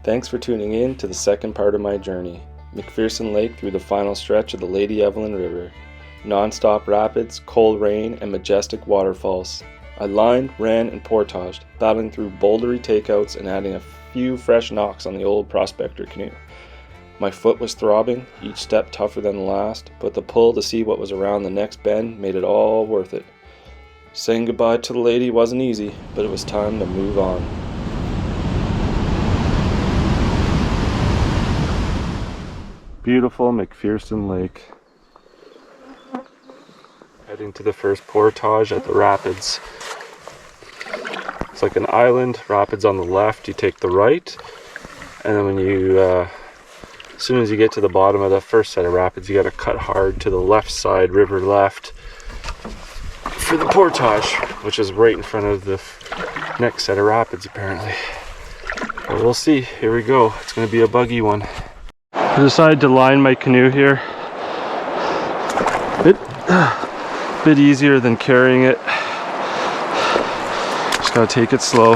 Thanks for tuning in to the second part of my journey, MacPherson Lake through the final stretch of the Lady Evelyn River. Non-stop rapids, cold rain, and majestic waterfalls. I lined, ran, and portaged, battling through bouldery takeouts and adding a few fresh knocks on the old Prospector canoe. My foot was throbbing, each step tougher than the last, but the pull to see what was around the next bend made it all worth it. Saying goodbye to the lady wasn't easy, but it was time to move on. Beautiful MacPherson Lake. Heading to the first portage at the rapids. It's like an island, rapids on the left, you take the right, and then when you, as soon as you get to the bottom of the first set of rapids, you gotta cut hard to the left side, river left, for the portage, which is right in front of the next set of rapids apparently. But we'll see, here we go, it's gonna be a buggy one. I decided to line my canoe here. Bit easier than carrying it. Just gotta take it slow.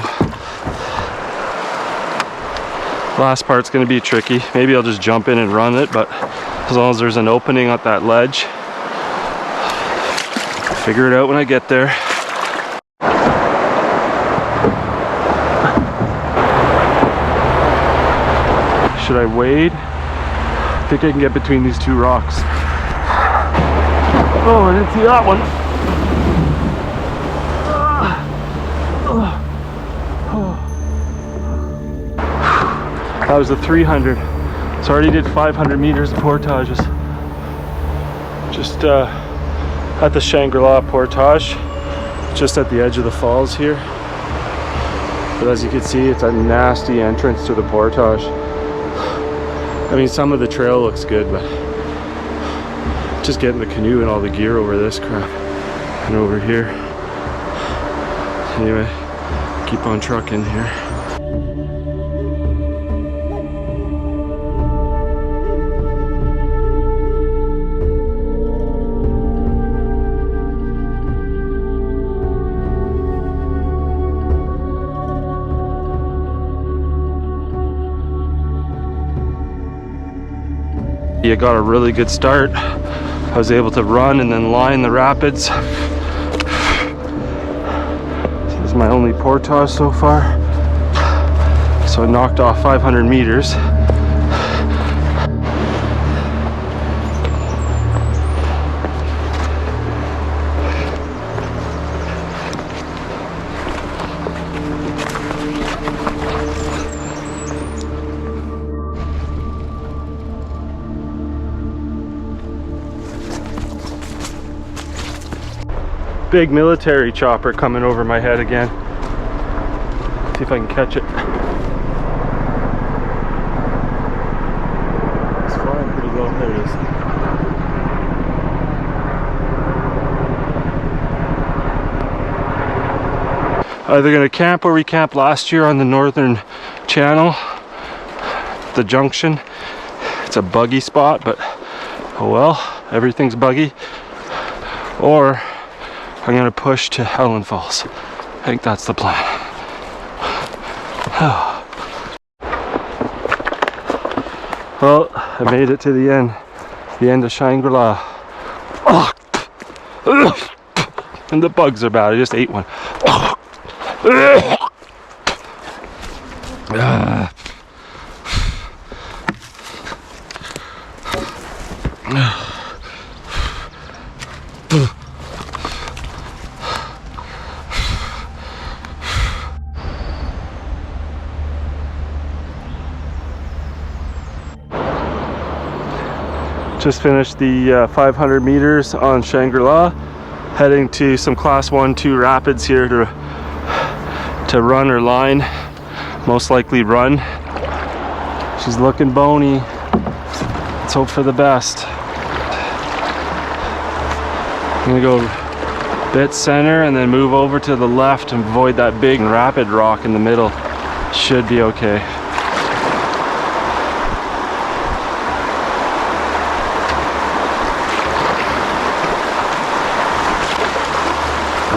Last part's gonna be tricky. Maybe I'll just jump in and run it, but as long as there's an opening at that ledge, I'll figure it out when I get there. Should I wade? I think I can get between these two rocks. Oh, I didn't see that one. That was a 300. So I already did 500 meters of portages. Just at the Shangri-La Portage, just at the edge of the falls here. But as you can see, it's a nasty entrance to the portage. I mean, some of the trail looks good, but just getting the canoe and all the gear over this crap and over here. Anyway, keep on trucking here. I got a really good start. I was able to run and then line the rapids. This is my only portage so far. So I knocked off 500 meters. Big military chopper coming over my head again. See if I can catch it. It's flying pretty low. There it is. Either gonna camp where we camped last year on the northern channel, the junction. It's a buggy spot, but oh well, everything's buggy. Or I'm gonna push to Helen Falls. I think that's the plan. Well, I made it to the end of Shangri-La. And the bugs are bad, I just ate one. Just finished the 500 meters on Shangri-La, heading to some class 1-2 rapids here to run or line, most likely run. She's looking bony. Let's hope for the best. I'm gonna go bit center and then move over to the left and avoid that big rapid rock in the middle. Should be okay.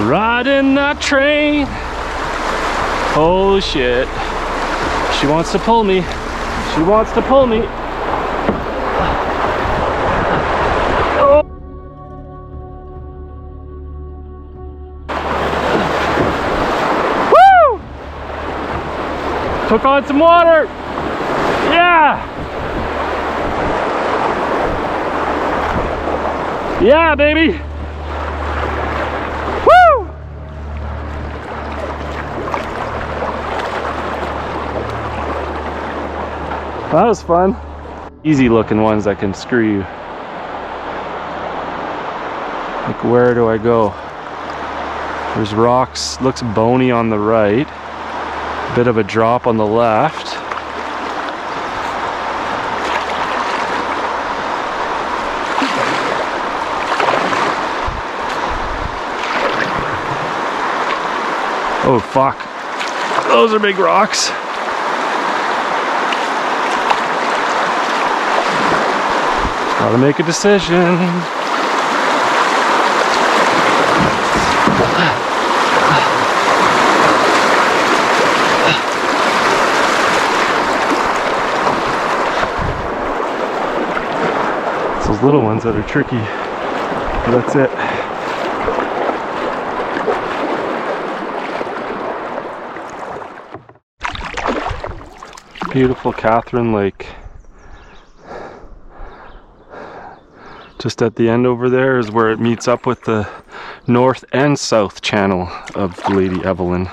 Riding that train, oh shit, She wants to pull me. She wants to pull me. Oh. Woo! Took on some water. Yeah. Yeah, baby. Woo! That was fun. Easy looking ones that can screw you. Like, where do I go? There's rocks, looks bony on the right. Bit of a drop on the left. Oh fuck. Those are big rocks. Gotta make a decision. It's those little ones that are tricky. But that's it. Beautiful Catherine Lake. Just at the end over there is where it meets up with the north and south channel of Lady Evelyn,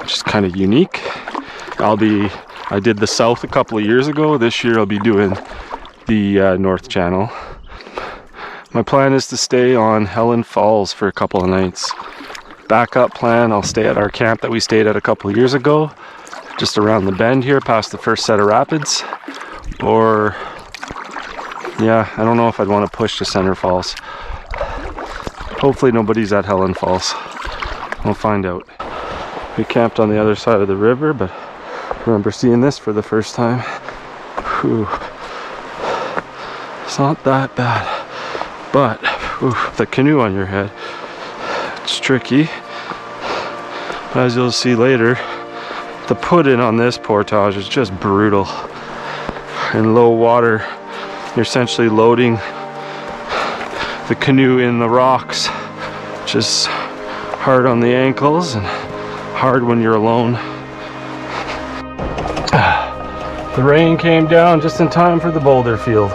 which is kind of unique. I did the south a couple of years ago. This year I'll be doing the north channel. My plan is to stay on Helen Falls for a couple of nights. Backup plan, I'll stay at our camp that we stayed at a couple of years ago, just around the bend here past the first set of rapids. Or yeah, I don't know if I'd want to push to Center Falls. Hopefully nobody's at Helen Falls. We'll find out. We camped on the other side of the river, but I remember seeing this for the first time. Whew. It's not that bad, but the canoe on your head, it's tricky. As you'll see later, the put-in on this portage is just brutal. In low water, you're essentially loading the canoe in the rocks, which is hard on the ankles and hard when you're alone. The rain came down just in time for the boulder field.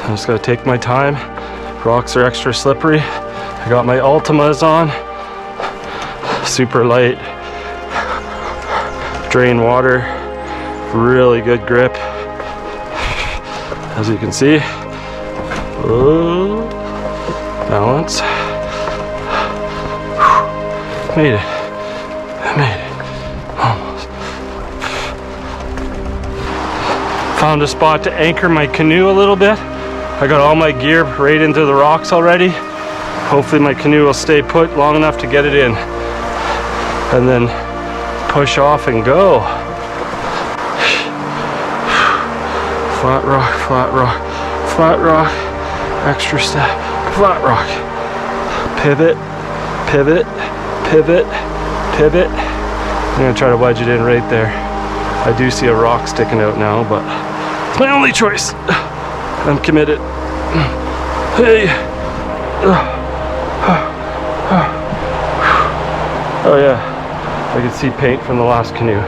I just gotta take my time. Rocks are extra slippery. I got my Ultimas on. Super light. Drain water. Really good grip. As you can see. Oh, balance. Made it. I made it. Almost. Found a spot to anchor my canoe a little bit. I got all my gear right into the rocks already. Hopefully my canoe will stay put long enough to get it in. And then push off and go. Flat rock, flat rock, flat rock, extra step, flat rock. Pivot, pivot, pivot, pivot. I'm gonna try to wedge it in right there. I do see a rock sticking out now, but it's my only choice. I'm committed. Hey. Oh yeah, I can see paint from the last canoe.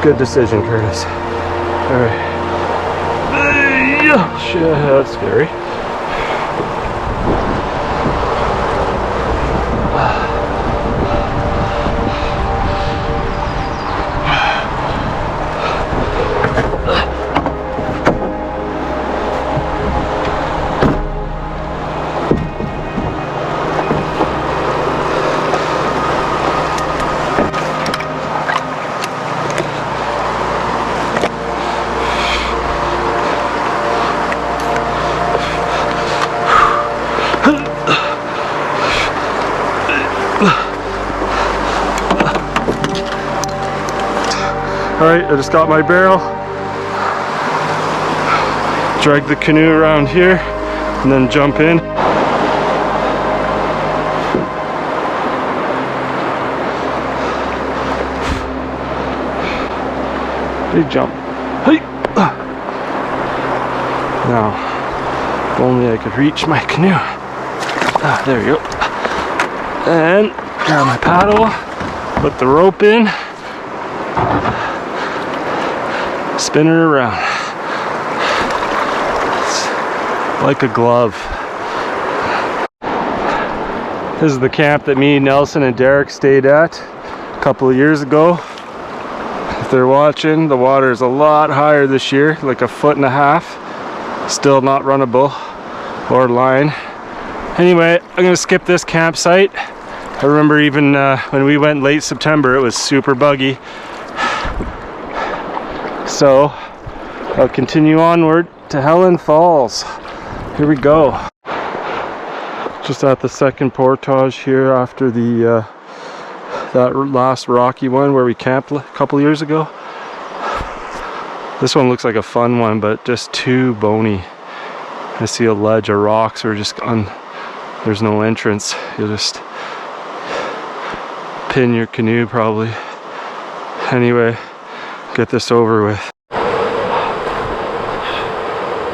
Good decision, Curtis. All right. Shit, that's scary. Alright, I just got my barrel. Drag the canoe around here and then jump in. Big jump. Hey. Now, if only I could reach my canoe. There we go. And grab my paddle, put the rope in, spin it around. It's like a glove. This is the camp that me, Nelson, and Derek stayed at a couple of years ago. If they're watching, the water is a lot higher this year, like 1.5 feet. Still not runnable or line. Anyway, I'm gonna skip this campsite. I remember even when we went late September, it was super buggy. So I'll continue onward to Helen Falls. Here we go. Just at the second portage here after the that last rocky one where we camped a couple years ago. This one looks like a fun one, but just too bony. I see a ledge of rocks or just there's no entrance. You'll just pin your canoe probably. Anyway, get this over with.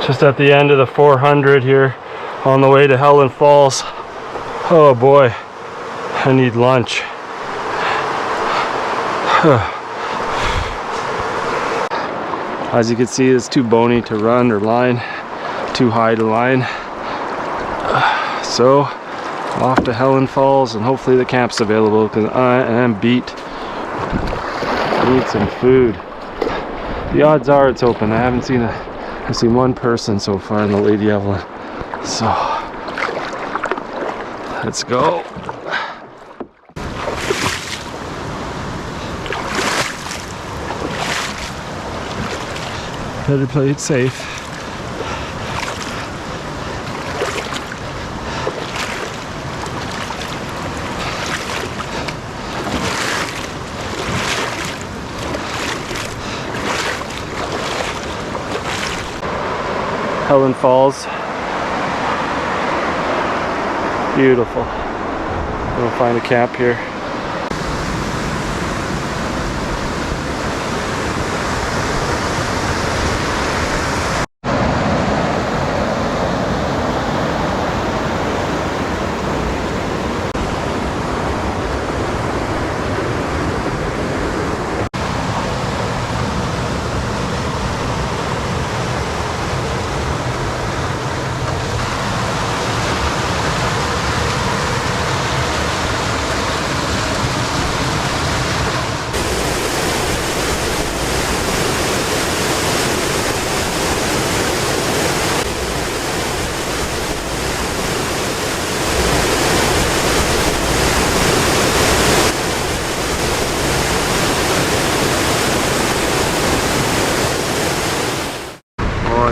Just at the end of the 400 here, on the way to Helen Falls. Oh boy, I need lunch. As you can see, it's too bony to run or line, too high to line. So, off to Helen Falls, and hopefully the camp's available because I am beat. Need some food. The odds are it's open. I've seen one person so far in the Lady Evelyn. So, let's go. Better play it safe. Helen Falls. Beautiful. We'll find a camp here.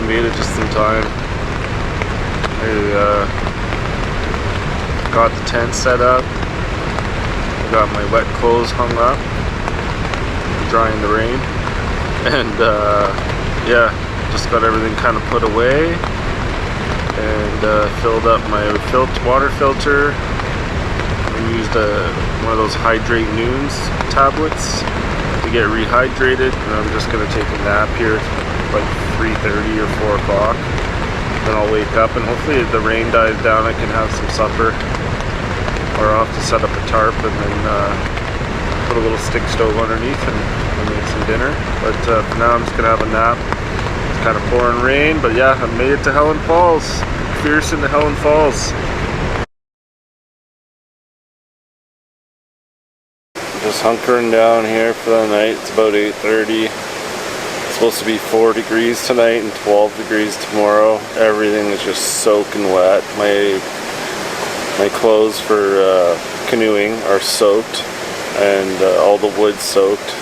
Made it just in time. I got the tent set up. I got my wet clothes hung up, drying the rain, and yeah, just got everything kind of put away, and filled up my water filter. I used one of those Hydrate Noons tablets to get rehydrated, and I'm just gonna take a nap here. Like 3:30 or 4 o'clock. Then I'll wake up and hopefully if the rain dies down I can have some supper. Or I'll have to set up a tarp and then put a little stick stove underneath and make some dinner. But for now I'm just gonna have a nap. It's kind of pouring rain, but yeah, I made it to Helen Falls. MacPherson to Helen Falls. Just hunkering down here for the night. It's about 8:30. It's supposed to be 4 degrees tonight and 12 degrees tomorrow. Everything is just soaking wet. My clothes for canoeing are soaked and all the wood's soaked.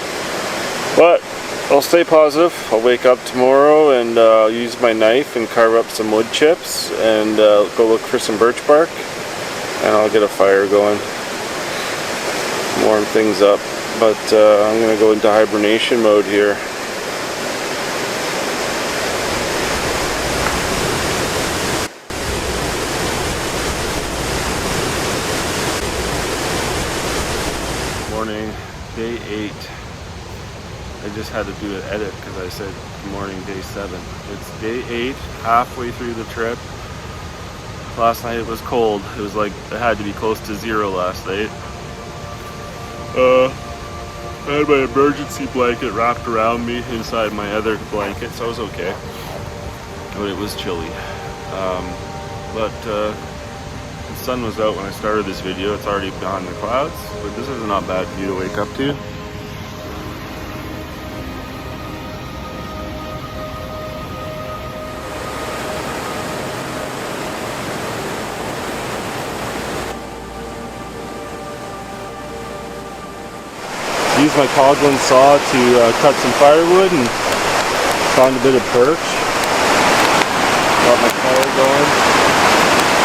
But I'll stay positive. I'll wake up tomorrow and use my knife and carve up some wood chips and go look for some birch bark, and I'll get a fire going. Warm things up. But I'm gonna go into hibernation mode here. Morning, day 8. I just had to do an edit because I said good morning day 7. It's day 8, halfway through the trip. Last night it was cold. It was like it had to be close to 0 last night. I had my emergency blanket wrapped around me inside my other blanket, so I was okay. But it was chilly. The sun was out when I started this video. It's already behind the clouds, but this is not bad view to wake up to. Used my Coghlan saw to cut some firewood and found a bit of birch. Got my fire going.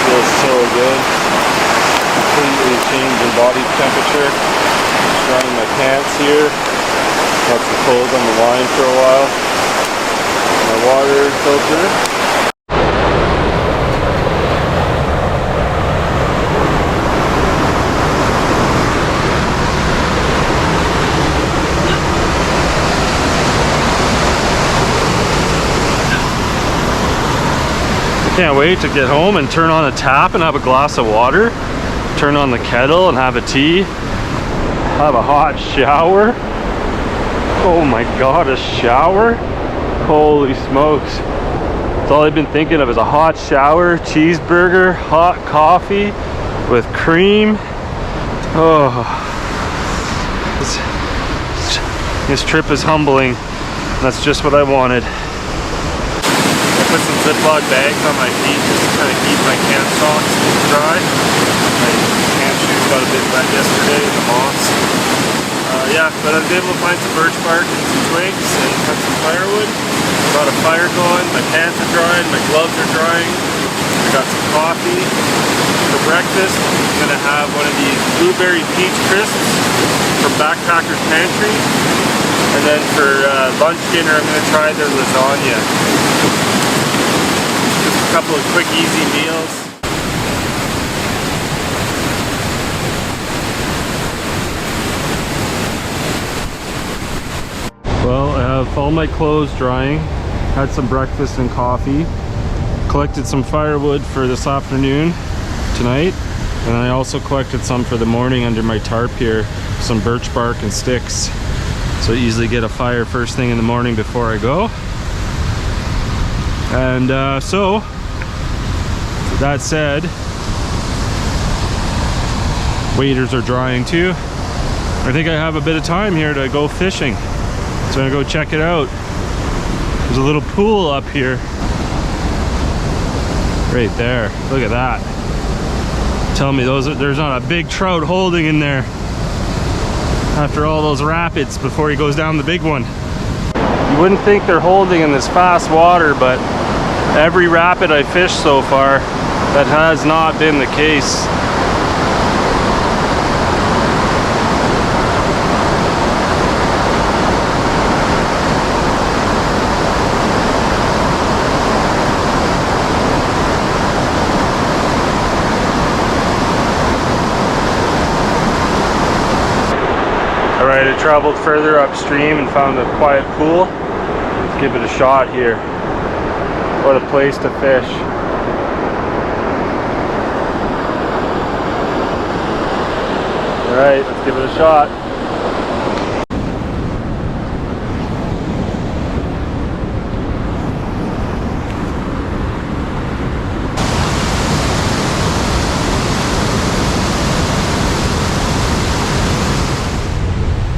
Feels so good. Completely changing body temperature. Just running my pants here. Got some clothes on the line for a while. My water filter. Can't wait to get home and turn on a tap and have a glass of water, turn on the kettle and have a tea, have a hot shower. Oh my god, a shower? Holy smokes. That's all I've been thinking of is a hot shower, cheeseburger, hot coffee with cream. Oh, this trip is humbling. That's just what I wanted. Put some Ziploc bags on my feet just to kind of keep my can socks dry. My can shoes got a bit wet yesterday in the moss. Yeah, but I was able to find some birch bark and some twigs and cut some firewood. Got a fire going, my pants are drying, my gloves are drying. I got some coffee. For breakfast, I'm going to have one of these blueberry peach crisps from Backcountry's Pantry. And then for lunch dinner, I'm going to try their lasagna. A couple of quick, easy meals. Well, I have all my clothes drying, had some breakfast and coffee, collected some firewood for this afternoon, tonight, and I also collected some for the morning under my tarp here, some birch bark and sticks. So I easily get a fire first thing in the morning before I go. And so, that said, waders are drying too. I think I have a bit of time here to go fishing. So I'm gonna go check it out. There's a little pool up here. Right there, look at that. Tell me there's not a big trout holding in there after all those rapids before he goes down the big one. You wouldn't think they're holding in this fast water, but every rapid I fished so far, that has not been the case. Alright, I traveled further upstream and found a quiet pool. Let's give it a shot here. What a place to fish. Alright, let's give it a shot.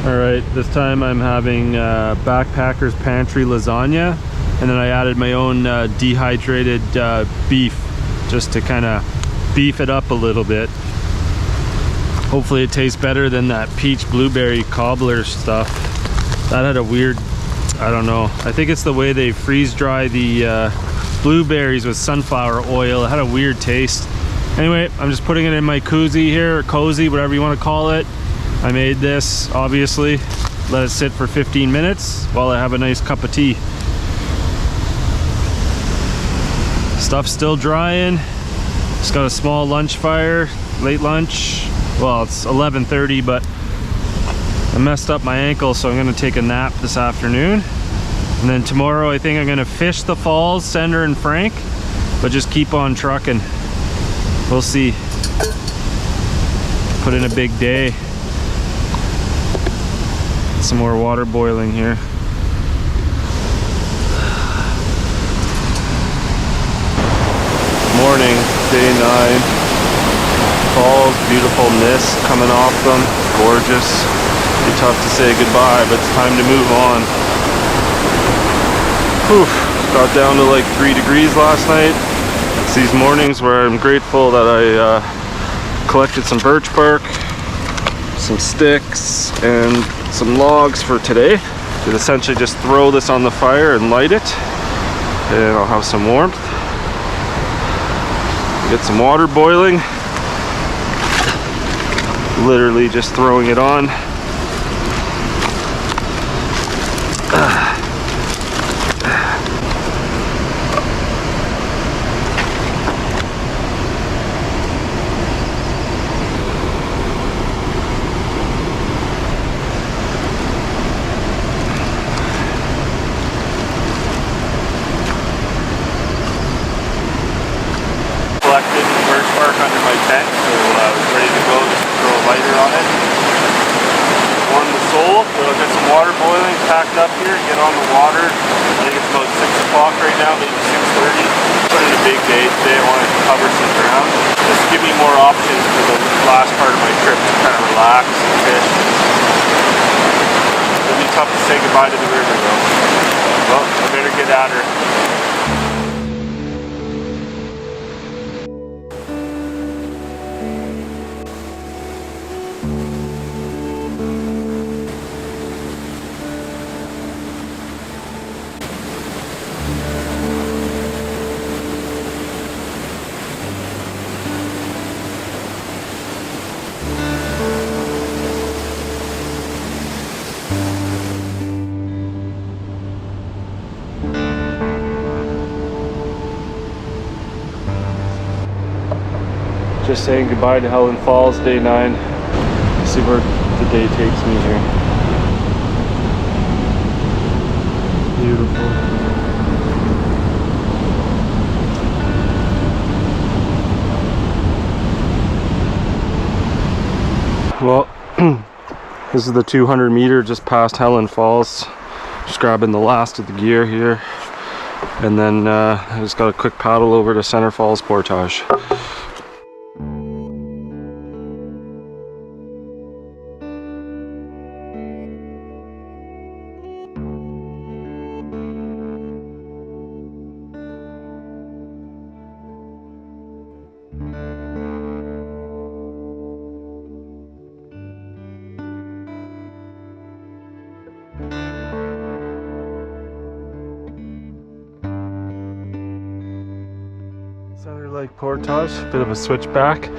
Alright, this time I'm having Backpacker's Pantry lasagna, and then I added my own dehydrated beef just to kind of beef it up a little bit. Hopefully it tastes better than that peach blueberry cobbler stuff. That had a weird, I don't know, I think it's the way they freeze dry the blueberries with sunflower oil. It had a weird taste. Anyway, I'm just putting it in my koozie here, or cozy, whatever you want to call it. I made this, obviously, let it sit for 15 minutes while I have a nice cup of tea. Stuff's still drying. Just got a small lunch fire, late lunch. Well, it's 11:30, but messed up my ankle, so I'm gonna take a nap this afternoon. And then tomorrow I think I'm gonna fish the falls, Sender and Frank, but just keep on trucking. We'll see. Put in a big day. Some more water boiling here. Morning, day 9. Falls, beautiful mist coming off them, gorgeous. Be tough to say goodbye, but it's time to move on. Whew, got down to like 3 degrees last night. It's these mornings where I'm grateful that I collected some birch bark, some sticks, and some logs for today. Could essentially just throw this on the fire and light it, and I'll have some warmth. Get some water boiling. Literally just throwing it on. Collected birch bark under my tent, so I was ready to go just to throw a lighter on it. Warm the soul, so I'll get some water boiling, packed up here, get on the water. I think it's about 6 o'clock right now, maybe 6:30. Put in a big day today, I want to cover some ground. Just to give me more options for the last part of my trip to kind of relax and fish. It'll be tough to say goodbye to the river though. Well, I better get at her. Just saying goodbye to Helen Falls, day 9. See where the day takes me here. Beautiful. Well, this is the 200 meter just past Helen Falls. Just grabbing the last of the gear here. And then I just got a quick paddle over to Center Falls Portage. Shangri-La Portage, bit of a switchback.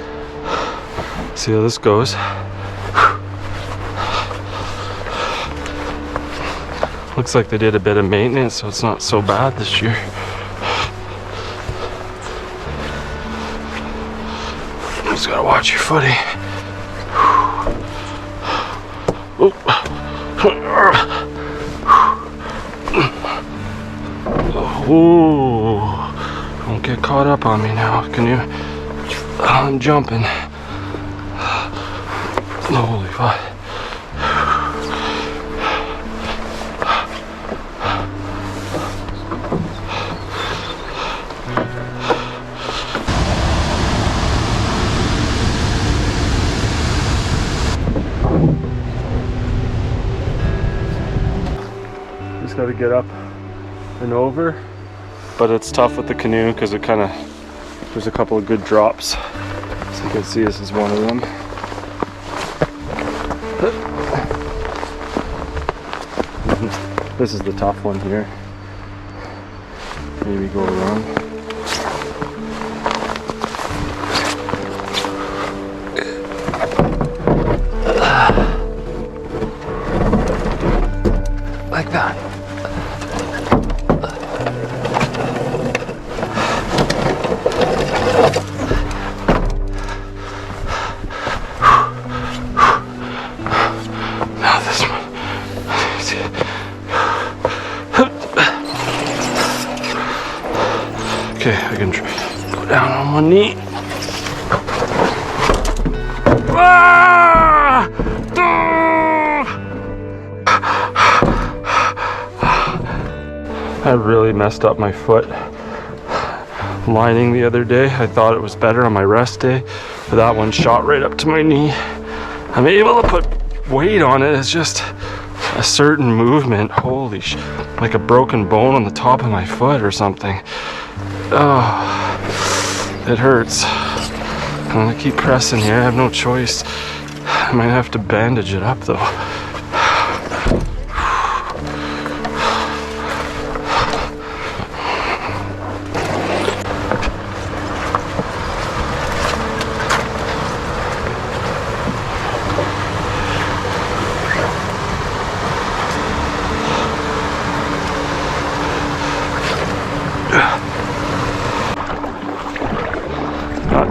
See how this goes. Looks like they did a bit of maintenance, so it's not so bad this year. Just gotta watch your footy. Ooh. Don't get caught up on me now, Canoe. I'm jumping. Holy fuck. Just gotta get up and over. But it's tough with the canoe because it kind of, there's a couple of good drops. So you can see this is one of them. This is the tough one here. Maybe go around. Like that. Now this Okay, I can go down on one knee. Ah! I really messed up my foot lining the other day. I thought it was better on my rest day, but that one shot right up to my knee. I'm able to put weight on it. It's just a certain movement. Holy sh! Like a broken bone on the top of my foot or something. Oh, it hurts. I'm gonna keep pressing here. I have no choice. I might have to bandage it up though.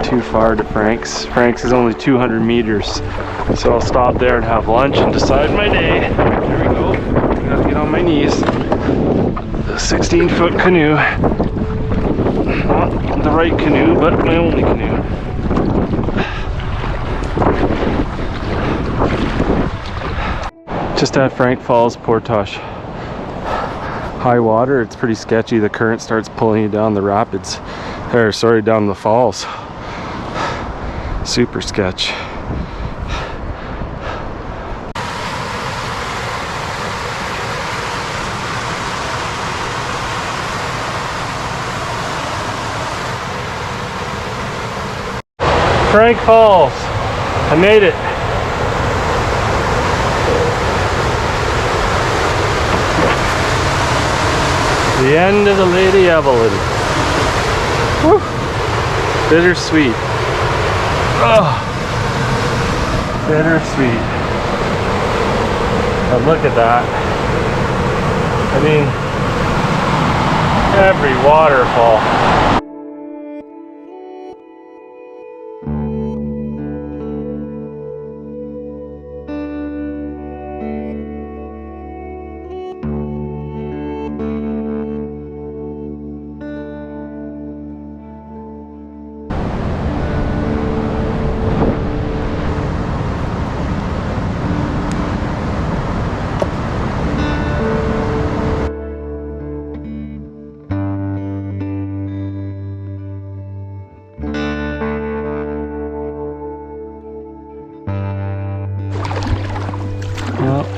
Too far to Frank's. Frank's is only 200 meters. So I'll stop there and have lunch and decide my day. There we go. I gotta get on my knees. The 16-foot canoe. Not the right canoe, but my only canoe. Just at Frank Falls Portage. High water, it's pretty sketchy. The current starts pulling you down the rapids. Down the falls. Super sketch. Frank Falls. I made it. The end of the Lady Evelyn. Woo. Bittersweet. Oh, bittersweet. But look at that. I mean, every waterfall.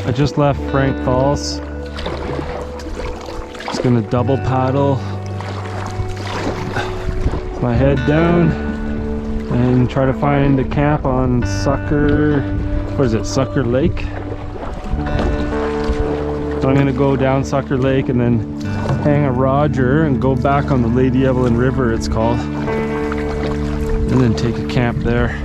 I just left Frank Falls. Just gonna double paddle my head down and try to find a camp on Sucker Lake. So I'm gonna go down Sucker Lake and then hang a Roger and go back on the Lady Evelyn River, it's called, and then take a camp there.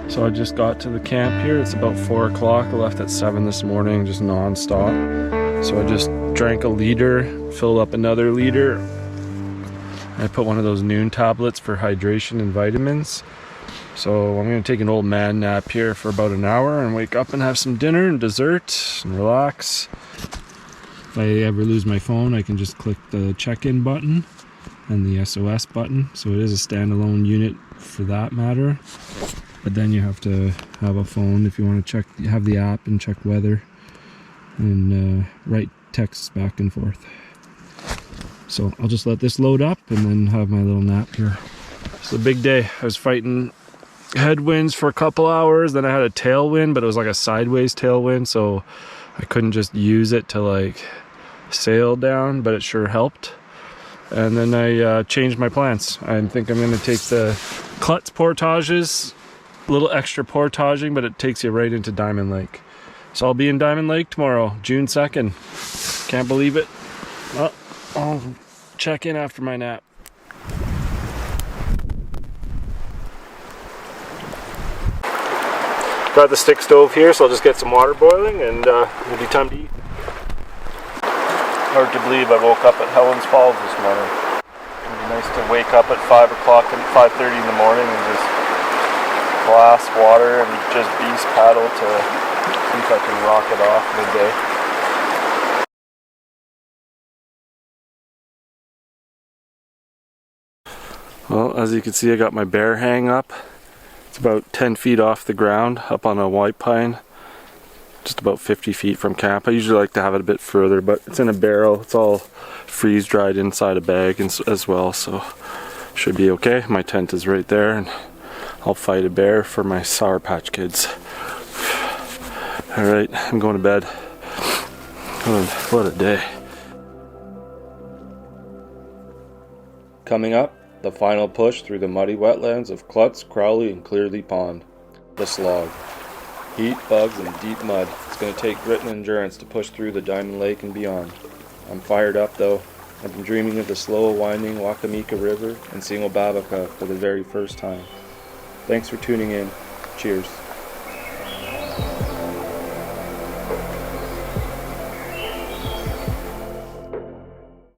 So I just got to the camp here. It's about 4 o'clock. I left at 7 this morning, just non-stop. So I just drank a liter, filled up another liter. I put one of those noon tablets for hydration and vitamins. So I'm gonna take an old man nap here for about an hour and wake up and have some dinner and dessert and relax. If I ever lose my phone, I can just click the check-in button and the SOS button. So it is a standalone unit for that matter. But then you have to have a phone if you want to check, have the app and check weather and write texts back and forth. So I'll just let this load up and then have my little nap here. It's a big day. I was fighting headwinds for a couple hours, then I had a tailwind, but it was like a sideways tailwind, so I couldn't just use it to like sail down, but it sure helped. And then I changed my plans. I think I'm going to take the Klutz portages, a little extra portaging, but it takes you right into Diamond Lake. So I'll be in Diamond Lake tomorrow, June 2nd. Can't believe it. Well, I'll check in after my nap. Got the stick stove here, so I'll just get some water boiling and it'll be time to eat. Hard to believe I woke up at Helen's Falls this morning. It'd be nice to wake up at 5 o'clock and 5:30 in the morning and just blast water and just beast paddle to see if I can rock it off midday. Well, as you can see, I got my bear hang up. It's about 10 feet off the ground, up on a white pine, just about 50 feet from camp. I usually like to have it a bit further, but it's in a barrel. It's all freeze dried inside a bag as well, so should be okay. My tent is right there, and I'll fight a bear for my Sour Patch Kids. Alright, I'm going to bed. What a day. Coming up, the final push through the muddy wetlands of Klutz, Crowley, and Clearly Pond. The slog. Heat, bugs, and deep mud. It's going to take grit and endurance to push through the Diamond Lake and beyond. I'm fired up though. I've been dreaming of the slow winding Wakamika River and seeing Obabaka for the very first time. Thanks for tuning in. Cheers.